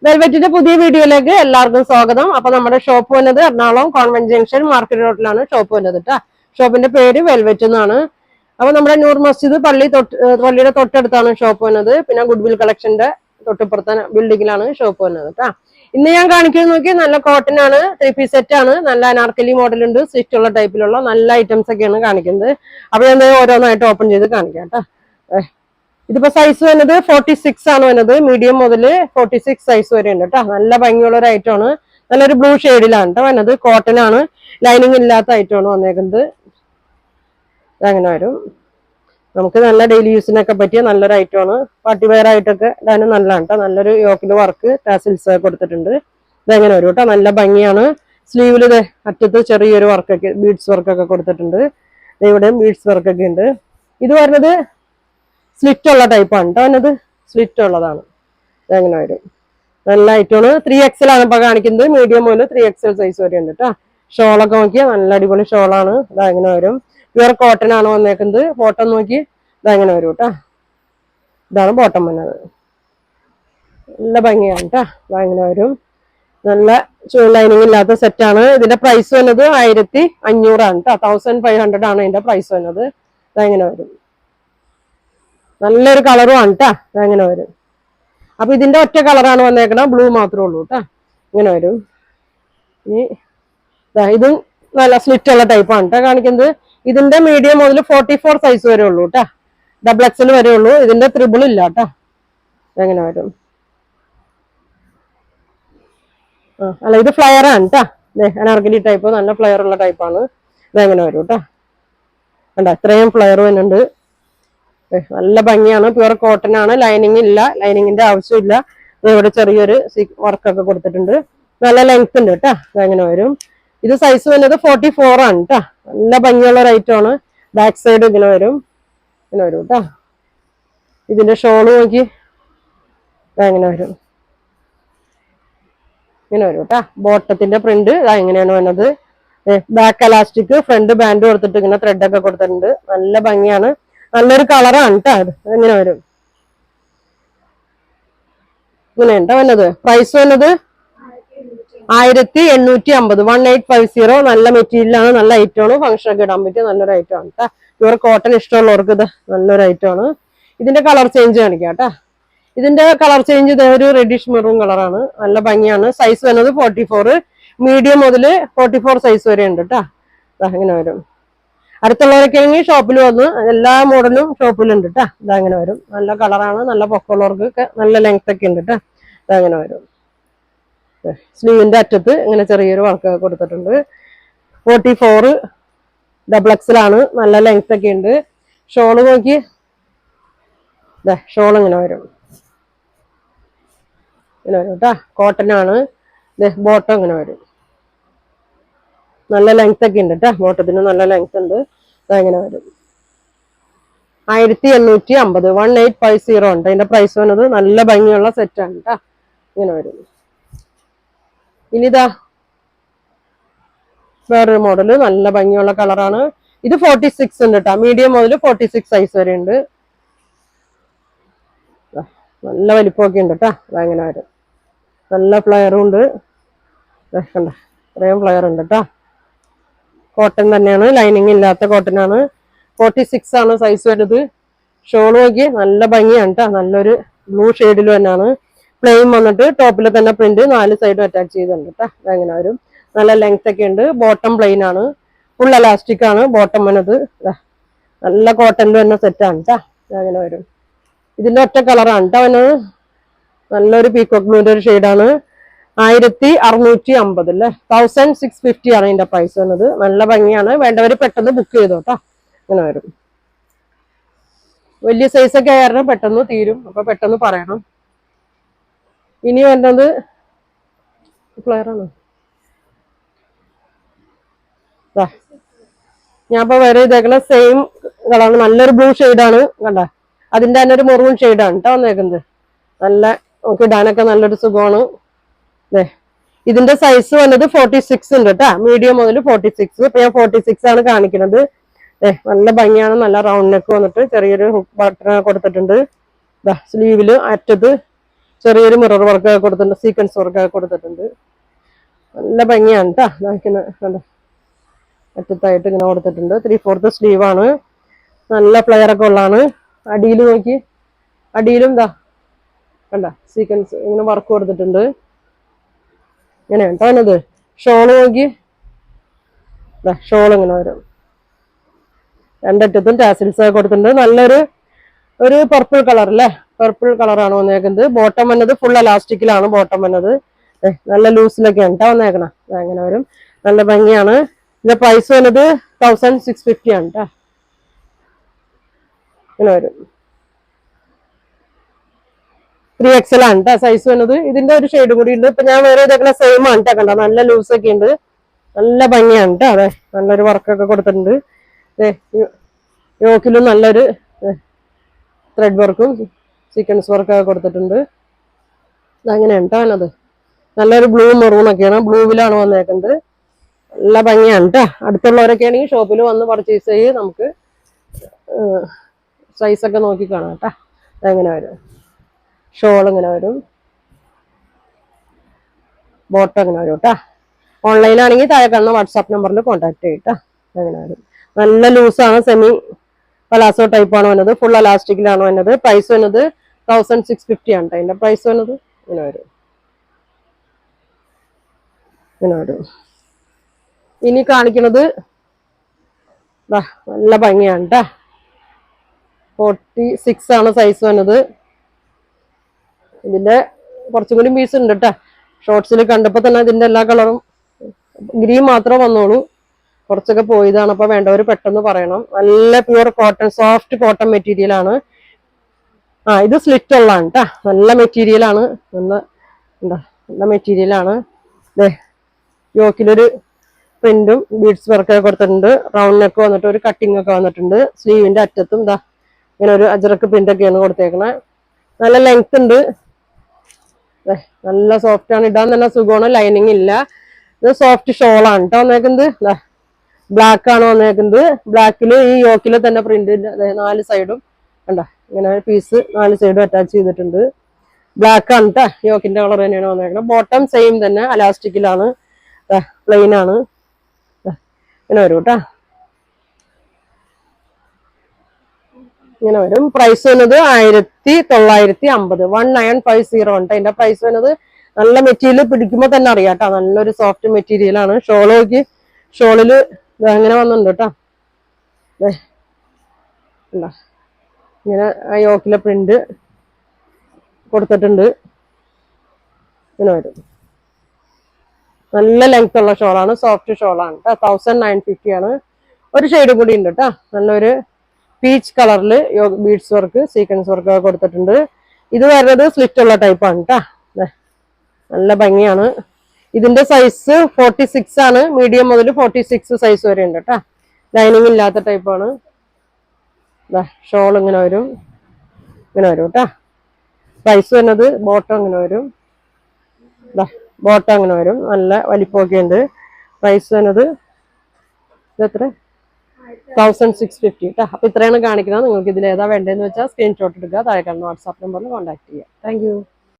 വെൽവെറ്റിന്റെ പുതിയ വീഡിയോയിലേക്ക് എല്ലാവർക്കും സ്വാഗതം. അപ്പൊ നമ്മുടെ ഷോപ്പ് വന്നത് എറണാകുളം കോൺവെന്റ് ജംഗ്ഷൻ മാർക്കറ്റ് റോഡിലാണ് ഷോപ്പ് വന്നത് കേട്ടോ. ഷോപ്പിന്റെ പേര് വെൽവെറ്റ് എന്നാണ്. അപ്പൊ നമ്മുടെ നൂർ മസ്ജിദ് പള്ളിയുടെ തൊട്ടടുത്താണ് ഷോപ്പ് വന്നത്. പിന്നെ ഗുഡ്വിൽ കളക്ഷന്റെ തൊട്ടിപ്പുറത്തെ ബിൽഡിങ്ങിലാണ് ഷോപ്പ് വന്നത് കേട്ടോ. ഇന്ന് ഞാൻ കാണിക്കുന്നത് നോക്കി നല്ല കോട്ടൺ ആണ്, 3 പീസ് സെറ്റ് ആണ്, നല്ല അനാർക്കലി മോഡൽ ഉണ്ട്, സ്റ്റിച്ച് ഉള്ള ടൈപ്പിലുള്ള നല്ല ഐറ്റംസ് ഒക്കെയാണ് കാണിക്കുന്നത്. അപ്പൊ ഞാൻ ഓരോന്നായിട്ട് ഓപ്പൺ ചെയ്ത് കാണിക്കാം കേട്ടോ. ഇതിപ്പോ സൈസ് വരുന്നത് 46 ആണ് വരുന്നത്. മീഡിയം മുതൽ 46 സൈസ് വരെ ഉണ്ട് കേട്ടോ. നല്ല ഭംഗിയുള്ള ഒരു ഐറ്റം ആണ്. നല്ലൊരു ബ്ലൂ ഷെയ്ഡിലാണ് കേട്ടോ വരുന്നത്. കോട്ടൺ ആണ്, ലൈനിങ് ഇല്ലാത്ത ഐറ്റം ആണ് വന്നേക്കുന്നത്. അങ്ങനെ വരും. നമുക്ക് നല്ല ഡെയിലി യൂസിനൊക്കെ പറ്റിയ നല്ലൊരു ഐറ്റം ആണ്. പാർട്ടി വെയർ ആയിട്ടൊക്കെ ഇടാനും നല്ലതാണ് കേട്ടോ. നല്ലൊരു യോക്കില് വർക്ക് ടാസിൽസ് കൊടുത്തിട്ടുണ്ട്. ഇതെങ്ങനെ വരും കേട്ടോ. നല്ല ഭംഗിയാണ്. സ്ലീവില് അറ്റത്ത് ചെറിയൊരു വർക്കൊക്കെ ബീഡ്സ് വർക്കൊക്കെ കൊടുത്തിട്ടുണ്ട്. ഇവിടെയും ബീഡ്സ് വർക്കൊക്കെ ഉണ്ട്. ഇത് വരുന്നത് സ്ലിറ്റ് ഉള്ള ടൈപ്പാണ് കേട്ടോ. അതിനത് സ്ലിറ്റ് ഉള്ളതാണ്. ഇതെങ്ങനെ വരും. നല്ല ഐറ്റമാണ്. 3XL ആണ് ഇപ്പൊ കാണിക്കുന്നത്. മീഡിയം മുതൽ 3XL സൈസ് വരെ ഉണ്ട് കേട്ടോ. ഷോളൊക്കെ നോക്കിയാൽ നല്ല അടിപൊളി ഷോളാണ്. ഇതെങ്ങനെ വരും. പ്യുവർ കോട്ടൺ ആണ് വന്നേക്കുന്നത്. ബോട്ടം നോക്കി ഇതെങ്ങനെ വരും കേട്ടോ. ഇതാണ് ബോട്ടം വന്നത്. നല്ല ഭംഗിയാണ് കേട്ടോ. ഇതെങ്ങനെ വരും. നല്ല ലൈനിങ് ഇല്ലാത്ത സെറ്റാണ്. ഇതിന്റെ പ്രൈസ് വന്നത് 1500 ആണ് കേട്ടോ. 1500 ആണ് ഇതിന്റെ പ്രൈസ് വന്നത്. ഇതെങ്ങനെ വരും. നല്ലൊരു കളറും ആണ് കേട്ടാ. അങ്ങനെ വരും. അപ്പൊ ഇതിന്റെ ഒറ്റ കളറാണ് വന്നേക്കണം. ബ്ലൂ മാത്രമേ ഉള്ളൂ കേട്ടാ. ഇങ്ങനെ വരും. ഇനി ഇതും നല്ല സ്ലിറ്റ് ഉള്ള ടൈപ്പാണ് കേട്ടോ കാണിക്കുന്നത്. ഇതിന്റെ മീഡിയം മുതൽ 44 സൈസ് വരെ ഉള്ളൂ കേട്ടാ. XXL വരെ ഉള്ളൂ. ഇതിന്റെ ത്രിബിൾ ഇല്ല കേട്ടാ. എങ്ങനെ വരും. അല്ല, ഇത് ഫ്ലയർ ആണ് കേട്ടാ. അനാർക്കലി ടൈപ്പ് നല്ല ഫ്ലയർ ഉള്ള ടൈപ്പാണ്. ഇതെങ്ങനെ വരും കേട്ടാ. കണ്ട ഇത്രയും ഫ്ലയർ വരുന്നുണ്ട്. നല്ല ഭംഗിയാണ്. പ്യുവർ കോട്ടൺ ആണ്. ലൈനിങ് ഇല്ല, ലൈനിങ്ങിന്റെ ആവശ്യമില്ല. ഇവിടെ ചെറിയൊരു വർക്കൊക്കെ കൊടുത്തിട്ടുണ്ട്. നല്ല ലെങ്ത് ഉണ്ട് കേട്ടാ. ഇതെങ്ങനെ വരും. ഇത് സൈസ് വരുന്നത് 44 ആണ് കേട്ടാ. നല്ല ഭംഗിയുള്ള ഒരു ഐറ്റം ആണ്. ബാക്ക് സൈഡ് ഇങ്ങനെ വരും. ഇങ്ങനെ വരും കേട്ടാ. ഇതിന്റെ ഷോള് നോക്കി ഇതെങ്ങനെ വരും. ഇങ്ങനെ വരും കേട്ടാ. ബോട്ടത്തിന്റെ പ്രിന്റ് എങ്ങനെയാണ് വന്നത്. ബാക്ക് അലാസ്റ്റിക്, ഫ്രണ്ട് ബാൻഡ് കൊടുത്തിട്ട് ഇങ്ങനെ ത്രെഡ് ഒക്കെ കൊടുത്തിട്ടുണ്ട്. നല്ല ഭംഗിയാണ്. നല്ലൊരു കളറാണ് കേട്ടോ. അത് എങ്ങനെ വരും. ഇങ്ങനെ ഉണ്ടോ വന്നത്. പ്രൈസ് വന്നത് 1850. 1850. നല്ല മെറ്റീരിയലാണ്. നല്ല ഐറ്റമാണ്. ഫംഗ്ഷൻ ഒക്കെ ഇടാൻ പറ്റിയ നല്ലൊരു ഐറ്റം ആണ് കേട്ടോ. പ്യുവർ കോട്ടൺ ഇഷ്ടമുള്ളവർക്ക് ഇത് നല്ലൊരു ഐറ്റം ആണ്. ഇതിന്റെ കളർ ചേഞ്ച് കാണിക്കാം കേട്ടോ. ഇതിന്റെ കളർ ചേഞ്ച് ഇത് ഒരു റെഡിഷ് മെറൂൺ കളറാണ്. നല്ല ഭംഗിയാണ്. സൈസ് വരുന്നത് 44. മീഡിയം മുതൽ 44 സൈസ് വരെ ഉണ്ട് കേട്ടോ. ഇങ്ങനെ വരും. അടുത്തുള്ളവരൊക്കെ ആണെങ്കിൽ ഷോപ്പിൽ വന്ന് എല്ലാ മോഡലും ഷോപ്പിലുണ്ട് കേട്ടോ. ഇതങ്ങനെ വരും. നല്ല കളറാണ്. നല്ല പൊക്കമുള്ളവർക്ക് നല്ല ലെങ്ത് ഒക്കെ ഉണ്ട് കേട്ടോ. ഇതങ്ങനെ വരും. സ്ലീവിന്റെ അറ്റത്ത് ഇങ്ങനെ ചെറിയൊരു വർക്ക് കൊടുത്തിട്ടുണ്ട്. 44 XXL ആണ്. നല്ല ലെങ്ത് ഒക്കെ ഉണ്ട്. ഷോള് നോക്കി ഷോൾ ഇങ്ങനെ വരും. ഇങ്ങനെ വരും കേട്ടോ. കോട്ടൺ ആണ്. ബോട്ടം ഇങ്ങനെ വരും. നല്ല ലെങ്ത് ഒക്കെ ഉണ്ട് കേട്ടോ. ബോട്ടത്തിന് നല്ല ലെങ്ത് ഉണ്ട്. അതങ്ങനെ വരും. 1850. 1850 ഉണ്ട് അതിന്റെ പ്രൈസ് വന്നത്. നല്ല ഭംഗിയുള്ള സെറ്റാണ് കേട്ടോ. ഇങ്ങനെ വരും. ഇനിതാ വേറൊരു മോഡല്. നല്ല ഭംഗിയുള്ള കളറാണ്. ഇത് 46 ഉണ്ട് കേട്ടോ. മീഡിയം മുതൽ 46 സൈസ് വരെ ഉണ്ട്. നല്ല വലിപ്പമൊക്കെ ഉണ്ട് കേട്ടോ. അതങ്ങനെ വരും. നല്ല ഫ്ലയറും ഉണ്ട്. കണ്ട ഇത്രയും ഫ്ലയർ ഉണ്ട് കേട്ടോ. കോട്ടൺ തന്നെയാണ്. ലൈനിങ് ഇല്ലാത്ത കോട്ടൺ ആണ്. 46 ആണ് സൈസ് വരുന്നത്. ഷോൾ നോക്കി നല്ല ഭംഗിയാണ് കേട്ടോ. നല്ലൊരു ബ്ലൂ ഷെയ്ഡിൽ തന്നെയാണ്. പ്ലെയിൻ വന്നിട്ട് ടോപ്പിൽ തന്നെ പ്രിന്റ് 4 സൈഡും അറ്റാച്ച് ചെയ്തിട്ടുണ്ട് കേട്ടോ. അതങ്ങനെ വരും. നല്ല ലെങ്ത് ഒക്കെ ഉണ്ട്. ബോട്ടം പ്ലെയിൻ ആണ്. ഫുൾ എലാസ്റ്റിക് ആണ് ബോട്ടം വന്നത്. നല്ല കോട്ടണിൽ തന്നെ സെറ്റാണ് കേട്ടോ. അതങ്ങനെ വരും. ഇതിന്റെ ഒറ്റ കളറാണ് കേട്ടോ വന്നത്. നല്ലൊരു പീക്കോക്ക് ബ്ലൂന്റെ ഒരു ഷെയ്ഡാണ്. 1650 അല്ലേ. 1650 ആണ് ഇതിന്റെ പ്രൈസ് വന്നത്. നല്ല ഭംഗിയാണ്. വേണ്ടവര് പെട്ടെന്ന് ബുക്ക് ചെയ്തോ കേട്ടോ. അങ്ങനെ വരും. വലിയ സൈസ് ഒക്കെ ആയിരുന്നു പെട്ടെന്ന് തീരും. അപ്പൊ പെട്ടെന്ന് പറയണം. ഇനി വരുന്നത് ഫ്ലയറാണ്. ഞാൻ ഇപ്പൊ വേറെ ഇതേക്കണ സെയിം കളറാണ്. നല്ലൊരു ബ്ലൂ ഷെയ്ഡാണ്. കണ്ട അതിന്റെ തന്നെ ഒരു മെറൂൺ ഷെയ്ഡാണ് കേട്ടോ വന്നേക്കുന്നത്. നല്ല നമുക്ക് ഇടാനൊക്കെ നല്ലൊരു സുഖമാണ്. ഇതിന്റെ സൈസ് വന്നത് 46 ഉണ്ട് കേട്ടാ. മീഡിയം മുതൽ 46. ഇപ്പൊ ഞാൻ 46 ആണ് കാണിക്കുന്നത്. നല്ല ഭംഗിയാണ്. നല്ല റൗണ്ട് നെക്ക് വന്നിട്ട് ചെറിയൊരു ഹുക്ക് ബട്ടൺ കൊടുത്തിട്ടുണ്ട്. സ്ലീവില് അറ്റത്ത് ചെറിയൊരു മിറർ വർക്ക് കൊടുത്തിട്ടുണ്ട്, സീക്വൻസ് വർക്ക് കൊടുത്തിട്ടുണ്ട്. നല്ല ഭംഗിയാണ് കേട്ടോ. കണ്ടോ, അറ്റത്തായിട്ട് ഇങ്ങനെ കൊടുത്തിട്ടുണ്ട്. 3/4 സ്ലീവ് ആണ്. നല്ല ഫ്ലെയർ ഒക്കെ ഉള്ളതാണ്. അടിയിൽ നോക്കി, അടിയിലും ഇതാ കണ്ട സീക്വൻസ് ഇങ്ങനെ വർക്ക് കൊടുത്തിട്ടുണ്ട്. ഇങ്ങനെ കേട്ടോ അതിനത്. ഷോള് നോക്കി, ഷോൾ ഇങ്ങനെ വരും. രണ്ടറ്റത്തും ടാസിൽസ് കൊടുത്തിട്ടുണ്ട്. നല്ലൊരു പർപ്പിൾ കളർ അല്ലേ, പർപ്പിൾ കളറാണ് വന്നേക്കുന്നത്. ബോട്ടം വന്നത് ഫുൾ അലാസ്റ്റിക്കിലാണ് ബോട്ടം വന്നത്. നല്ല ലൂസിലൊക്കെയാണ് കേട്ടോ വന്നേക്കണം. അങ്ങനെ വരും, നല്ല ഭംഗിയാണ്. ഇതിന്റെ പ്രൈസ് വന്നത് 1650 ആണ് കേട്ടോ. ഇങ്ങനെ വരും. 3XL ആണ് കേട്ടോ സൈസ് വന്നത്. ഇതിന്റെ ഒരു ഷെയ്ഡ് കൂടി ഉണ്ട്. ഇപ്പൊ ഞാൻ വേറെ ഇതൊക്കെ സെയിം ആണ് കേട്ടോ. കണ്ടോ, നല്ല ലൂസൊക്കെ ഉണ്ട്, നല്ല ഭംഗിയാണ് കേട്ടോ. അതെ, നല്ലൊരു വർക്കൊക്കെ കൊടുത്തിട്ടുണ്ട്. യോക്കിലും നല്ലൊരു ത്രെഡ് വർക്കും സീക്വൻസ് വർക്കൊക്കെ കൊടുത്തിട്ടുണ്ട്. അങ്ങനെയാണ് കേട്ടോ അതിനത്. നല്ലൊരു ബ്ലൂ മെറൂണൊക്കെയാണ്, ബ്ലൂവിലാണ് വന്നേക്കുന്നത്. നല്ല ഭംഗിയാണ് കേട്ടോ. അടുത്തുള്ളവരൊക്കെ ആണെങ്കിൽ ഷോപ്പിൽ വന്ന് പർച്ചേസ് ചെയ്ത് നമുക്ക് സൈസൊക്കെ നോക്കി കാണാം കേട്ടോ. അതെങ്ങനെ വരും, ഷോൾ ഇങ്ങനെ വരും, ബോട്ടം ഇങ്ങനെ വരും കേട്ടോ. ഓൺലൈനാണെങ്കിൽ താഴെ കാണുന്ന വാട്സാപ്പ് നമ്പറിൽ കോൺടാക്ട് ചെയ്യട്ടോ. അങ്ങനെ വരും. നല്ല ലൂസാണ്, സെമി പലാസോ ടൈപ്പാണ് വന്നത്. ഫുൾ അലാസ്റ്റിക്കിലാണ് വന്നത്. പ്രൈസ് വന്നത് 1650 ആണ് കേട്ടോ. അതിന്റെ പ്രൈസ് വന്നത് ഇങ്ങനെ വരും, ഇങ്ങനെ വരും. ഇനി കാണിക്കുന്നത് നല്ല ഭംഗിയാണ് കേട്ടോ. 46 ആണ് സൈസ് വന്നത്. ഇതിന്റെ കുറച്ചും കൂടി പീസ് ഉണ്ട് കേട്ടോ. ഷോർട്സിൽ കണ്ടപ്പോ തന്നെ ഇതിന്റെ എല്ലാ കളറും ഗ്രീൻ മാത്രമേ വന്നോളൂ, കുറച്ചൊക്കെ പോയതാണ്. അപ്പൊ വേണ്ടവർ പെട്ടെന്ന് പറയണം. നല്ല pure cotton, soft cotton material ആണ്. ഇത് സ്ലിറ്റ് ഉള്ളതാണ് കേട്ടോ. നല്ല മെറ്റീരിയൽ ആണ്, നല്ല മെറ്റീരിയൽ ആണ്. യോക്കിലൊരു പ്രിന്റും ബീഡ്സ് വർക്കൊക്കെ കൊടുത്തിട്ടുണ്ട്. റൗണ്ട് നെക്ക് വന്നിട്ട് ഒരു കട്ടിങ് ഒക്കെ വന്നിട്ടുണ്ട്. സ്ലീവിന്റെ അറ്റത്തും ഇങ്ങനെ ഒരു അജറക്ക് പ്രിന്റ് ഒക്കെയാണ് കൊടുത്തേക്കണേ. നല്ല ലെങ്ത് ഉണ്ട്, നല്ല സോഫ്റ്റ് ആണ്. ഇടാൻ തന്നെ സുഖമാണ്, ലൈനിങ് ഇല്ല. ഇത് സോഫ്റ്റ് ഷോളാണ് കേട്ടോ വന്നേക്കുന്നത്. ബ്ലാക്ക് ആണ് വന്നേക്കുന്നത്. ബ്ലാക്കില് ഈ യോക്കില് തന്നെ പ്രിന്റ് 4 സൈഡും കണ്ടോ, ഇങ്ങനെ പീസ് 4 സൈഡും അറ്റാച്ച് ചെയ്തിട്ടുണ്ട്. ബ്ലാക്ക് ആണ് കേട്ടോ, യോക്കിന്റെ കളർ തന്നെയാണ് വന്നേക്കുന്നത്. ബോട്ടം സെയിം തന്നെ അലാസ്റ്റിക്കിലാണ്, പ്ലെയിൻ ആണ്. ഇങ്ങനെ വരും കേട്ടോ, ഇങ്ങനെ വരും. പ്രൈസ് വന്നത് 1950, 1950 ഉണ്ട് അതിന്റെ പ്രൈസ് വന്നത്. നല്ല മെറ്റീരിയൽ പിടിക്കുമ്പോ തന്നെ അറിയാം കേട്ടോ, നല്ലൊരു സോഫ്റ്റ് മെറ്റീരിയൽ ആണ്. ഷോൾ നോക്കി, ഷോളില് അങ്ങനെ വന്നിട്ടുണ്ട് കേട്ടോ. ഇങ്ങനെ ആ യോക്കിലെ പ്രിന്റ് കൊടുത്തിട്ടുണ്ട്. ഇങ്ങനെ വരും. നല്ല ലെങ്ത് ഉള്ള ഷോളാണ്, സോഫ്റ്റ് ഷോളാണ് കേട്ടോ. 1950 ആണ്. ഒരു ഷെയ്ഡ് കൂടി ഉണ്ട് കേട്ടോ. നല്ലൊരു പീച്ച് കളറിൽ ബീഡ്സ് വർക്ക്, സീക്വൻസ് വർക്ക് ഒക്കെ കൊടുത്തിട്ടുണ്ട്. ഇത് വരുന്നത് സ്ലിറ്റ് ഉള്ള ടൈപ്പാണ് കേട്ടോ. നല്ല ഭംഗിയാണ്. ഇതിന്റെ സൈസ് 46 ആണ്. മീഡിയം മുതൽ 46 സൈസ് വരെ ഉണ്ട് കേട്ടോ. ലൈനിങ് ഇല്ലാത്ത ടൈപ്പാണ്. ഷോൾ ഇങ്ങനെ വരും, ഇങ്ങനെ വരും കേട്ടോ. പ്രൈസ് വരുന്നത് ബോട്ടം ഇങ്ങനെ വരും, ബോട്ടം ഇങ്ങനെ വരും. നല്ല വലിപ്പമൊക്കെ ഉണ്ട്. പ്രൈസ് വരുന്നത് ഇതെത്ര, 1650 കേട്ടോ. അപ്പൊ ഇത്രയാണ് കാണിക്കുന്നത്. നിങ്ങൾക്ക് ഇതിൽ ഏതാ വേണ്ടതെന്ന് വെച്ചാൽ സ്ക്രീൻഷോട്ട് എടുക്കുക, താഴെ കാണുന്ന വാട്സാപ്പ് നമ്പറിൽ കോൺടാക്ട് ചെയ്യുക. താങ്ക്